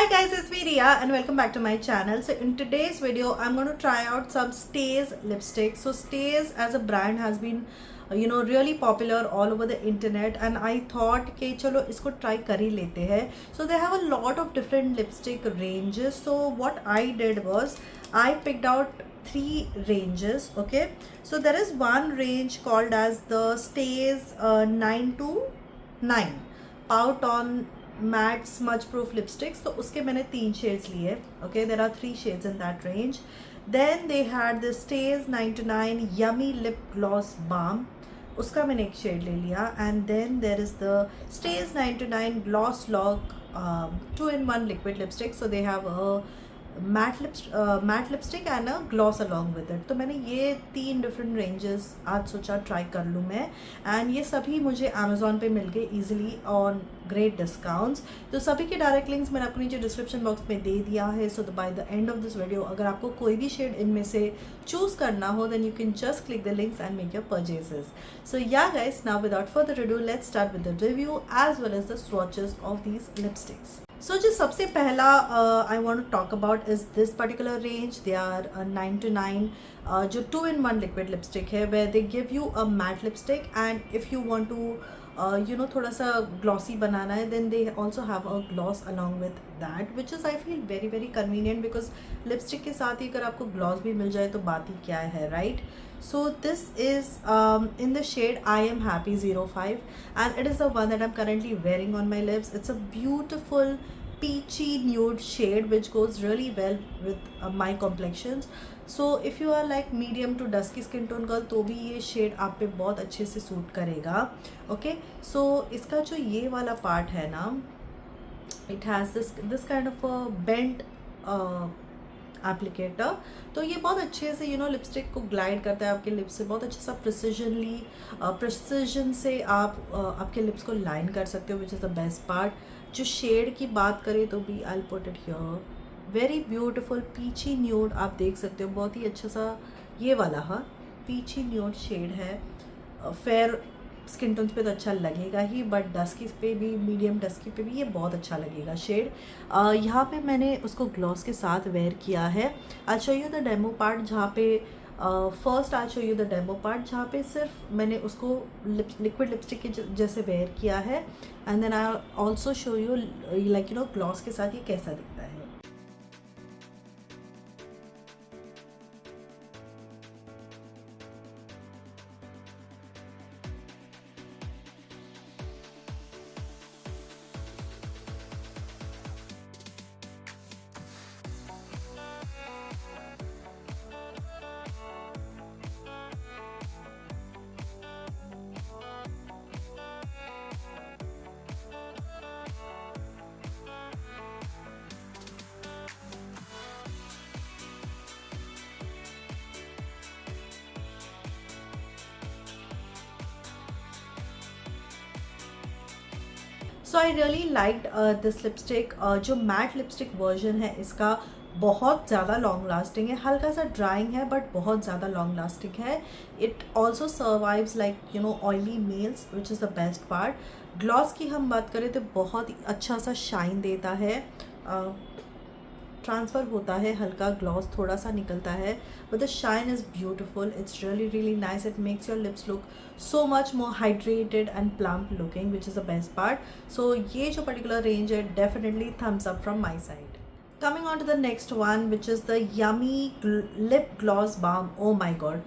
Hi guys, it's me Ria and welcome back to my channel. So in today's video, I'm going to try out some Stays lipstick. So Stays as a brand has been really popular all over the internet, and I thought कि चलो इसको try कर ही लेते हैं. So they have a lot of different lipstick ranges. So what I did was I picked out three ranges. Okay, so there is one range called as the Stays 9 to 9 Pout on matte smudge proof lipsticks. तो उसके मैंने 3 shades लिए. Okay, there are 3 shades in that range. Then they had the Stays 99 Yummy Lip Gloss Balm. उसका मैंने एक shade ले लिया. And then there is the Stays 99 Gloss Lock 2-in-1 liquid lipstick. So they have a matte lipstick and a gloss along with it. तो मैंने ये 3 different ranges आज सोचा ट्राई कर लूँ मैं, एंड ये सभी मुझे अमेज़ॉन पे मिल गए ईजिली ऑन ग्रेट डिस्काउंट्स. तो सभी के डायरेक्ट लिंक्स मैंने आपको नीचे डिस्क्रिप्शन बॉक्स में दे दिया है. So by the end of this video अगर आपको कोई भी शेड इनमें से चूज़ करना हो then you can just click the links and make your purchases. So yeah guys, now without further ado let's start with the review as well as the swatches of these lipsticks. So जो सबसे पहला I want to talk about is this particular range. They are 9 to 9 जो 2-in-1 liquid lipstick है, where they give you a matte lipstick and if you want to थोड़ा सा glossy बनाना है then they also have a gloss along with that, which is I feel very very convenient because lipstick के साथ ही अगर आपको gloss भी मिल जाए तो बात ही क्या है, right? So this is in the shade I Am Happy 05 and it is the one that I'm currently wearing on my lips. It's a beautiful peachy nude shade which goes really well with my complexions. So if you are like medium to dusky skin tone girl तो भी ये shade आप पे बहुत अच्छे से suit करेगा. Okay, so इसका जो ये वाला पार्ट है ना, it has this kind of a bent applicator. तो ये बहुत अच्छे से लिपस्टिक को ग्लाइड करता है आपके लिप्स से. बहुत अच्छे सा प्रिसिजन से आप आपके लिप्स को लाइन कर सकते हो, which is the best part. जो शेड की बात करें तो भी I put it here. Very beautiful peachy nude आप देख सकते हो. बहुत ही अच्छा सा ये वाला पीची न्यूड शेड है. फेयर स्किन टोन्स पे तो अच्छा लगेगा ही, बट डस्की पे भी, मीडियम डस्की पे भी ये बहुत अच्छा लगेगा शेड. यहाँ पे मैंने उसको ग्लॉस के साथ वेयर किया है. I show you the demo part जहाँ पे first I show you the demo part जहाँ पे सिर्फ मैंने उसको लिक्विड लिपस्टिक के जैसे वेयर किया है, and then I also show you like gloss के साथ ये कैसा दिखता है. So I really liked this lipstick. जो मैट लिपस्टिक वर्जन है इसका बहुत ज़्यादा लॉन्ग लास्टिंग है. हल्का सा ड्राइंग है बट बहुत ज़्यादा लॉन्ग लास्टिंग है. It also survives like oily meals, which is the best part. Gloss की हम बात करें तो बहुत ही अच्छा सा शाइन देता है. ट्रांसफ़र होता है, हल्का ग्लॉस थोड़ा सा निकलता है, but the shine is beautiful. It's really really nice. It makes your lips look so much more hydrated and plump looking, which is the best part. So ये जो पर्टिकुलर रेंज है definitely thumbs up from my side. Coming on to the next one, which is the Yummy Lip Gloss Balm. Oh my god,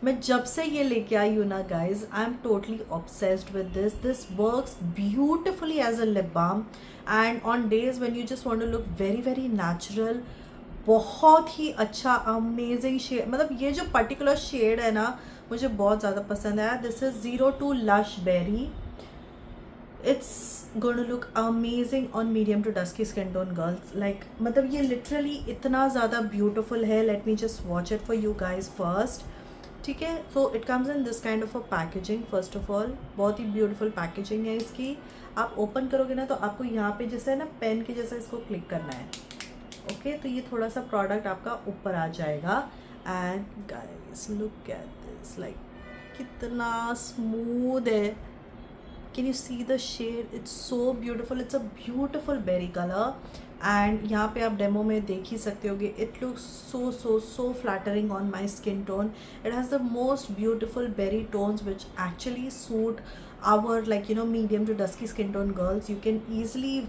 मैं जब से ये लेके आई हूँ ना guys, I am totally obsessed with this. This works beautifully as a lip balm and on days when you just want to look very very natural. बहुत ही अच्छा अमेजिंग शेड. मतलब ये जो पर्टिकुलर शेड है ना मुझे बहुत ज़्यादा पसंद आया. This is 02 Lush Berry. It's going to look amazing on medium to dusky skin tone girls. Like मतलब ये literally इतना ज़्यादा beautiful है. Let me just swatch it for you guys first. ठीक है, so it comes in this kind of a packaging. First of all बहुत ही beautiful packaging है इसकी. आप open करोगे ना तो आपको यहाँ पे जैसे है ना पेन के जैसा इसको क्लिक करना है. ओके, तो ये थोड़ा सा प्रोडक्ट आपका ऊपर आ जाएगा. And guys look at this, like कितना स्मूथ है. can you see the shade? It's so beautiful. It's a beautiful berry color. And यहाँ पे आप डेमो में देख ही सकते होगे. It looks so flattering on my skin tone. It has the most beautiful berry tones which actually suit our, like, you know, medium to dusky skin tone girls. You can easily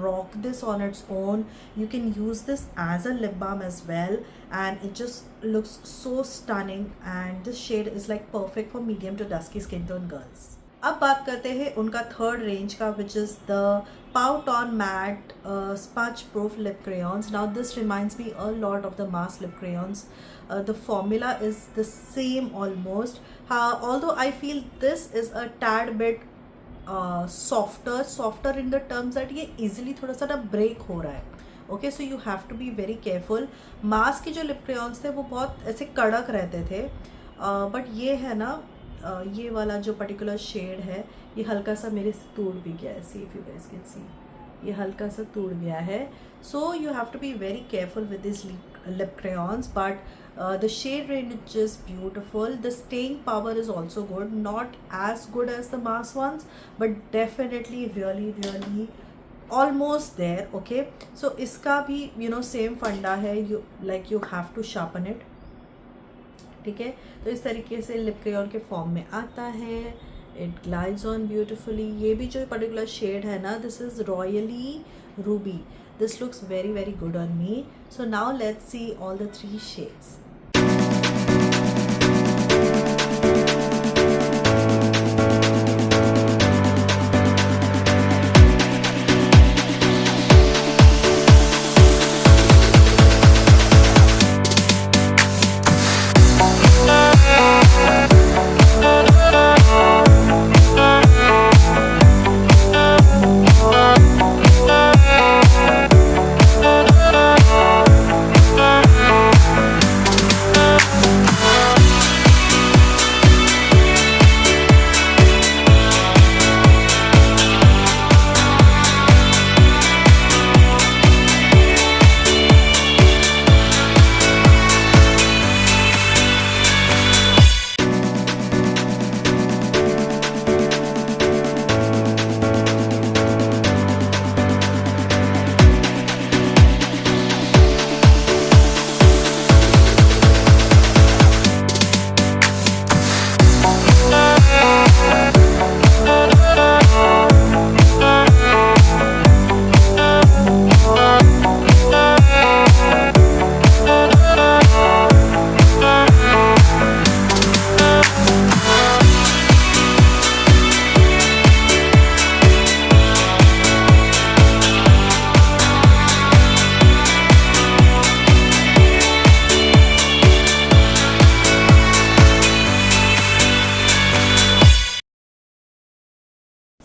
rock this on its own. You can use this as a lip balm as well, and it just looks so stunning. And this shade is like perfect for medium to dusky skin tone girls. अब बात करते हैं उनका third range का, which is the pout on matte sponge proof lip crayons. Now this reminds me a lot of the mass lip crayons. The formula is the same almost. Although I feel this is a tad bit softer in the terms that ये easily थोड़ा सा ना break हो रहा है. Okay, so you have to be very careful. Mask के जो lip crayons थे वो बहुत ऐसे कड़क रहते थे, बट ये है ना, ये वाला जो पर्टिकुलर शेड है ये हल्का सा मेरे से टूट भी गया है. See if you guys can see, ये हल्का सा टूट गया है. So you have to be very careful with this lip crayons, but the shade range is beautiful. The staying power is also good, not as good as the mass ones, but definitely really almost there. Okay, so इसका भी you know same फंडा है, you have to sharpen it. ठीक है, तो इस तरीके से लिप क्रेयॉन के फॉर्म में आता है. It glides on beautifully. ये भी जो पर्टिकुलर शेड है ना, this is royally Ruby. This looks very good on me. So now let's see all the 3 shades.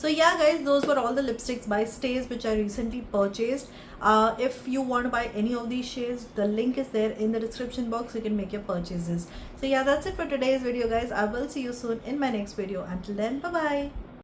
So yeah guys, those were all the lipsticks by Stays which I recently purchased. If you want to buy any of these shades, the link is there in the description box. You can make your purchases. So yeah, that's it for today's video guys. I will see you soon in my next video. Until then, bye bye.